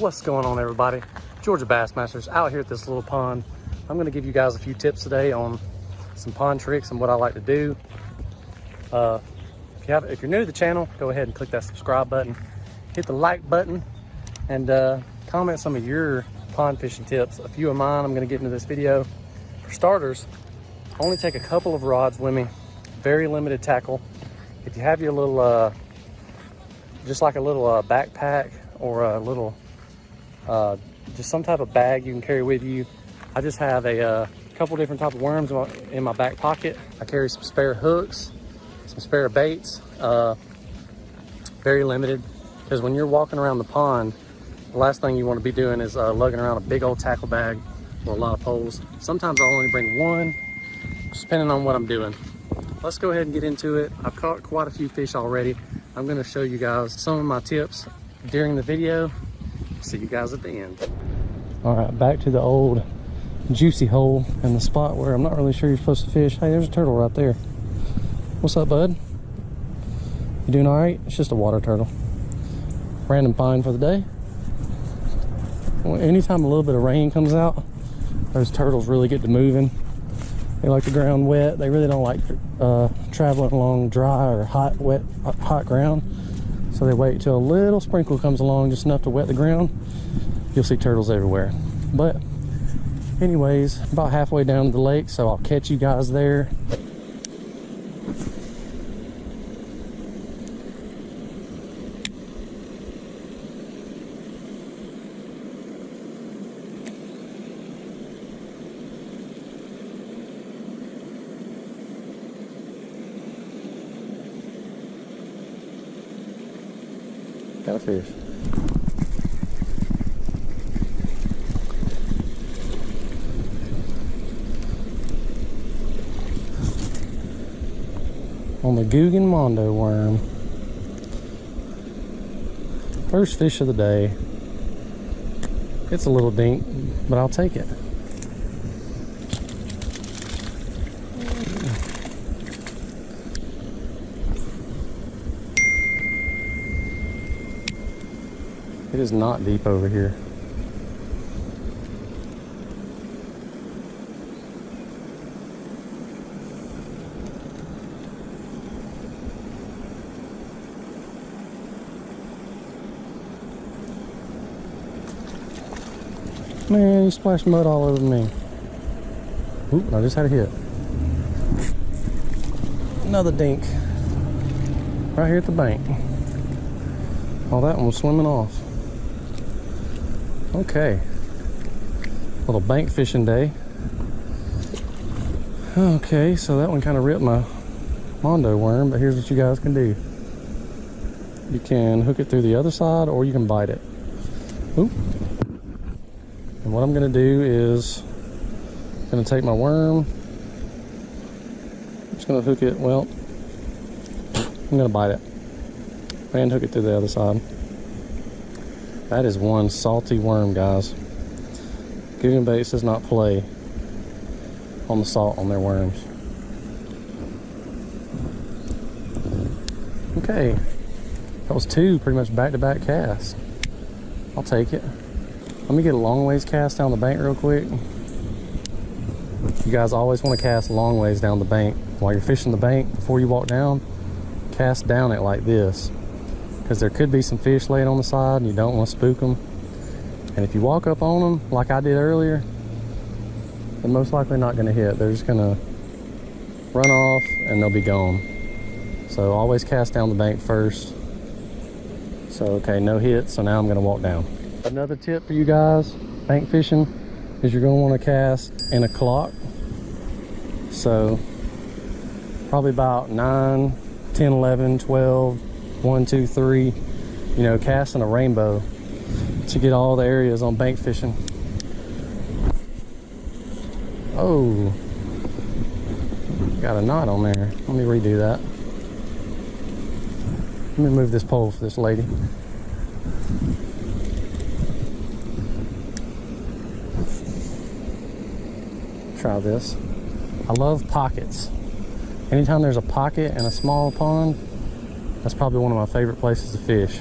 What's going on, everybody? Georgia Bassmasters out here at this little pond. I'm going to give you guys a few tips today on some pond tricks and what I like to do. If you're new to the channel, go ahead and click that subscribe button, hit the like button, and comment some of your pond fishing tips. A few of mine I'm going to get into this video. For starters, only take a couple of rods with me, very limited tackle. If you have your little just like a little backpack or a little just some type of bag you can carry with you, I just have a couple different type of worms in my back pocket. I carry some spare hooks, some spare baits, very limited, because when you're walking around the pond, the last thing you want to be doing is lugging around a big old tackle bag or a lot of poles. Sometimes I'll only bring one, just depending on what I'm doing. Let's go ahead and get into it. I've caught quite a few fish already. I'm going to show you guys some of my tips during the video. See you guys at the end. All right, back to the old juicy hole in the spot where I'm not really sure you're supposed to fish. Hey, there's a turtle right there. What's up, bud? You doing all right? It's just a water turtle. Random find for the day. Well, anytime a little bit of rain comes out, those turtles really get to moving. They like the ground wet. They really don't like traveling along dry or hot ground. So they wait till a little sprinkle comes along, just enough to wet the ground. You'll see turtles everywhere. But anyways, about halfway down to the lake, so I'll catch you guys there. Got a fish. On the Guggen Mondo worm. First fish of the day. It's a little dink, but I'll take it. It is not deep over here. Man, you splashed mud all over me. Oop, I just had a hit. Another dink. Right here at the bank. Oh, that one was swimming off. Okay, little bank fishing day. Okay, so that one kind of ripped my Mondo worm, but here's what you guys can do. You can hook it through the other side, or you can bite it. Oop. And what I'm gonna do is, I'm gonna take my worm, I'm just gonna hook it, well, I'm gonna bite it, and hook it through the other side. That is one salty worm, guys. Guggen Baits does not play on the salt on their worms. Okay, that was two pretty much back-to-back casts. I'll take it. Let me get a long ways cast down the bank real quick. You guys always want to cast long ways down the bank. While you're fishing the bank, before you walk down, cast down it like this. Because there could be some fish laying on the side and you don't want to spook them. And if you walk up on them like I did earlier, they're most likely not going to hit. They're just going to run off and they'll be gone. So always cast down the bank first. So okay, no hit, so now I'm going to walk down. Another tip for you guys bank fishing is you're going to want to cast in a clock. So probably about 9, 10, 11, 12, 1, 2, 3, you know, casting a rainbow to get all the areas on bank fishing. Oh, got a knot on there. Let me redo that. Let me move this pole for this lady. Try this. I love pockets. Anytime there's a pocket in a small pond, that's probably one of my favorite places to fish.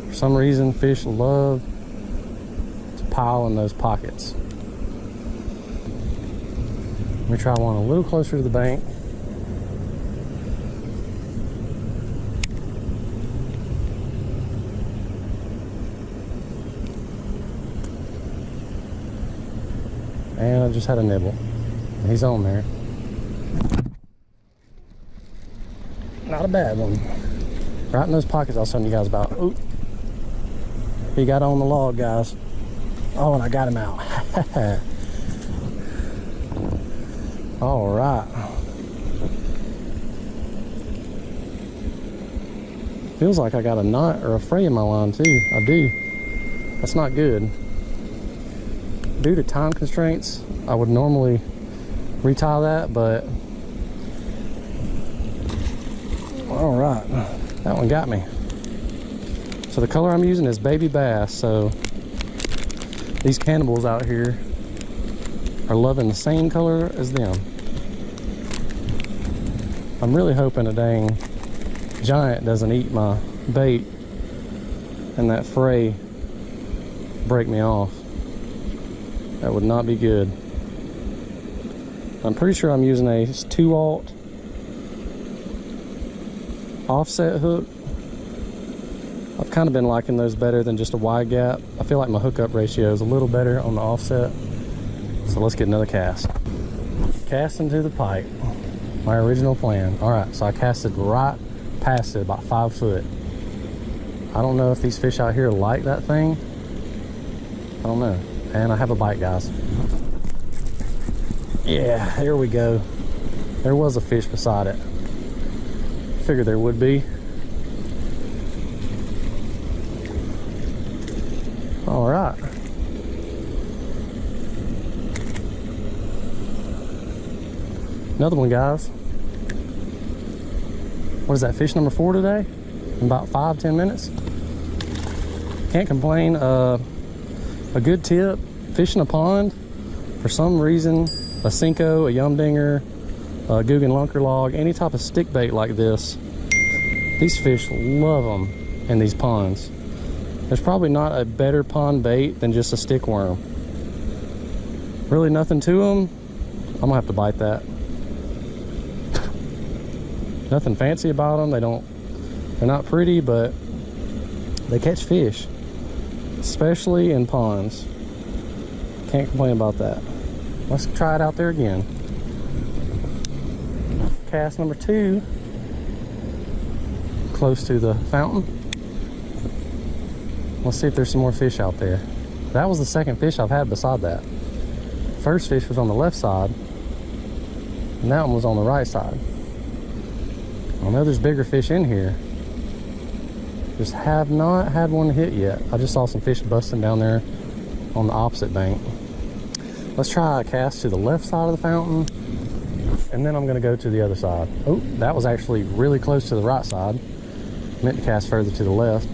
For some reason, fish love pile in those pockets. Let me try one a little closer to the bank. And I just had a nibble. He's on there. Not a bad one. Right in those pockets I was telling you guys about. Ooh. He got on the log, guys. Oh, and I got him out. All right. Feels like I got a knot or a fray in my line too. I do. That's not good. Due to time constraints, I would normally retie that, but all right, that one got me. So the color I'm using is baby bass. So these cannibals out here are loving the same color as them. I'm really hoping a dang giant doesn't eat my bait and that fray break me off. That would not be good. I'm pretty sure I'm using a 2-aught offset hook. I've kind of been liking those better than just a wide gap. I feel like my hookup ratio is a little better on the offset. So let's get another cast. Cast into the pipe. My original plan. All right, so I casted right past it, about 5 foot. I don't know if these fish out here like that thing. I don't know. And I have a bite, guys. Yeah, there we go. There was a fish beside it. Figured there would be. All right. Another one, guys. What is that, fish number 4 today? In about 5-10 minutes. Can't complain. A good tip, fishing a pond, for some reason, a Cinco, a Yum Dinger, a Guggen Lunker Log, any type of stick bait like this, these fish love them in these ponds. There's probably not a better pond bait than just a stick worm. Really nothing to them. I'm gonna have to bite that. Nothing fancy about them. They're not pretty, but they catch fish, especially in ponds. Can't complain about that. Let's try it out there again. Cast number 2, close to the fountain. Let's see if there's some more fish out there. That was the second fish I've had beside that. First fish was on the left side, and that one was on the right side. I know there's bigger fish in here. Just have not had one hit yet. I just saw some fish busting down there on the opposite bank. Let's try a cast to the left side of the fountain, and then I'm gonna go to the other side. Oh, that was actually really close to the right side. Meant to cast further to the left.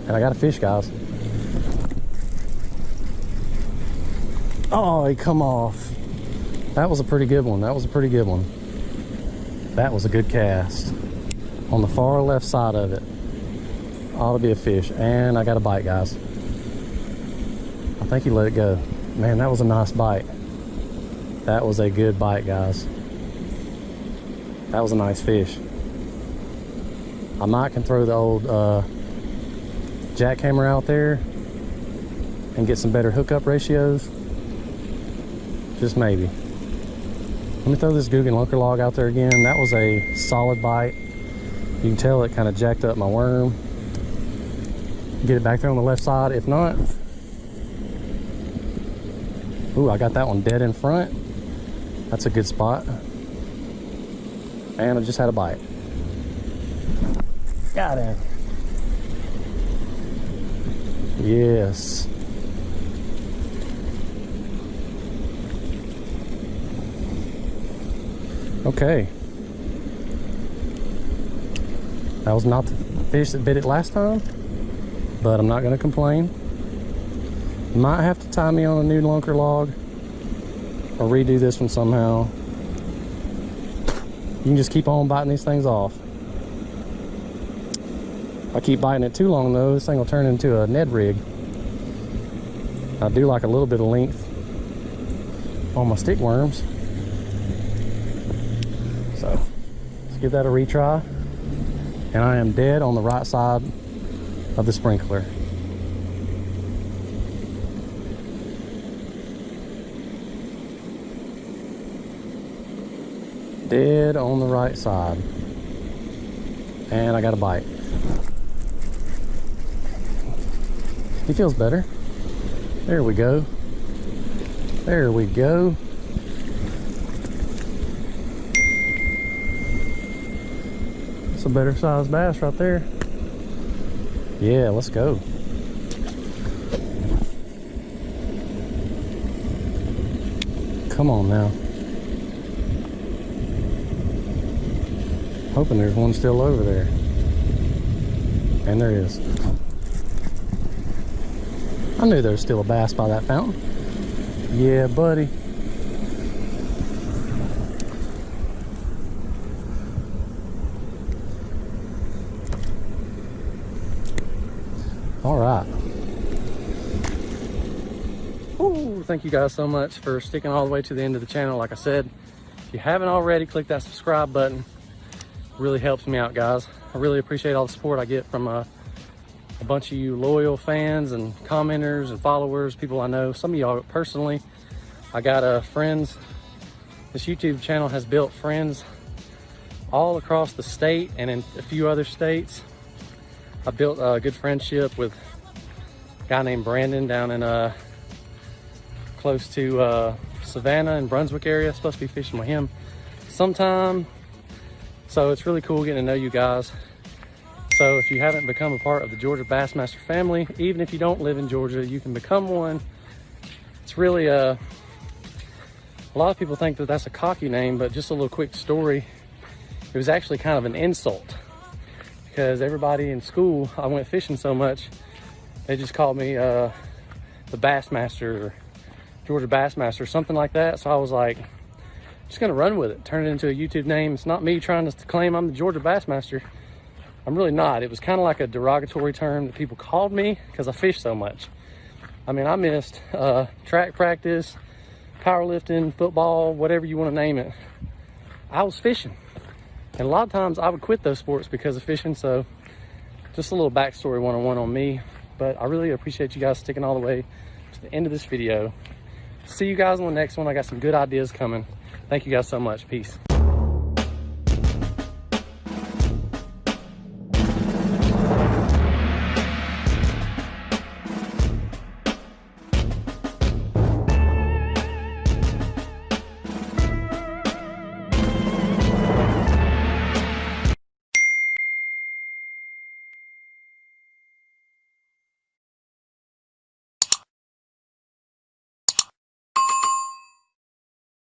And I got a fish, guys. Oh, he come off. That was a pretty good one. That was a pretty good one. That was a good cast. On the far left side of it. Ought to be a fish. And I got a bite, guys. I think he let it go. Man, that was a nice bite. That was a good bite, guys. That was a nice fish. I might can throw the old jackhammer out there and get some better hookup ratios. Just maybe. Let me throw this Guggen Lunker Log out there again. That was a solid bite. You can tell it kind of jacked up my worm. Get it back there on the left side. If not, ooh, I got that one dead in front. That's a good spot. And I just had a bite. Got him. Yes. Okay. That was not the fish that bit it last time, but I'm not going to complain. Might have to tie me on a new lunker log or redo this one somehow. You can just keep on biting these things off. If I keep biting it too long though, this thing will turn into a Ned rig. I do like a little bit of length on my stick worms. So let's give that a retry. And I am dead on the right side of the sprinkler. Dead on the right side. And I got a bite. He feels better. There we go. There we go. That's a better sized bass right there. Yeah, let's go. Come on now. Hoping there's one still over there. And there is. I knew there was still a bass by that fountain. Yeah, buddy. All right. Ooh, thank you guys so much for sticking all the way to the end of the channel. Like I said, if you haven't already, click that subscribe button. Really helps me out, guys. I really appreciate all the support I get from a bunch of you loyal fans and commenters and followers, people I know, some of y'all personally. I got friends. This YouTube channel has built friends all across the state and in a few other states. I built a good friendship with a guy named Brandon down in close to Savannah and Brunswick area. Supposed to be fishing with him sometime. So it's really cool getting to know you guys. So if you haven't become a part of the Georgia Bassmaster family, even if you don't live in Georgia, you can become one. It's really a lot of people think that that's a cocky name, but just a little quick story. It was actually kind of an insult because everybody in school, I went fishing so much, they just called me the Bassmaster or Georgia Bassmaster, something like that. So I was like, just gonna run with it, turn it into a YouTube name. It's not me trying to claim I'm the Georgia Bassmaster. I'm really not. It was kind of like a derogatory term that people called me because I fish so much. I mean, I missed track practice, powerlifting, football, whatever you want to name it. I was fishing. And a lot of times I would quit those sports because of fishing. So just a little backstory 101 on me. But I really appreciate you guys sticking all the way to the end of this video. See you guys on the next one. I got some good ideas coming. Thank you guys so much. Peace.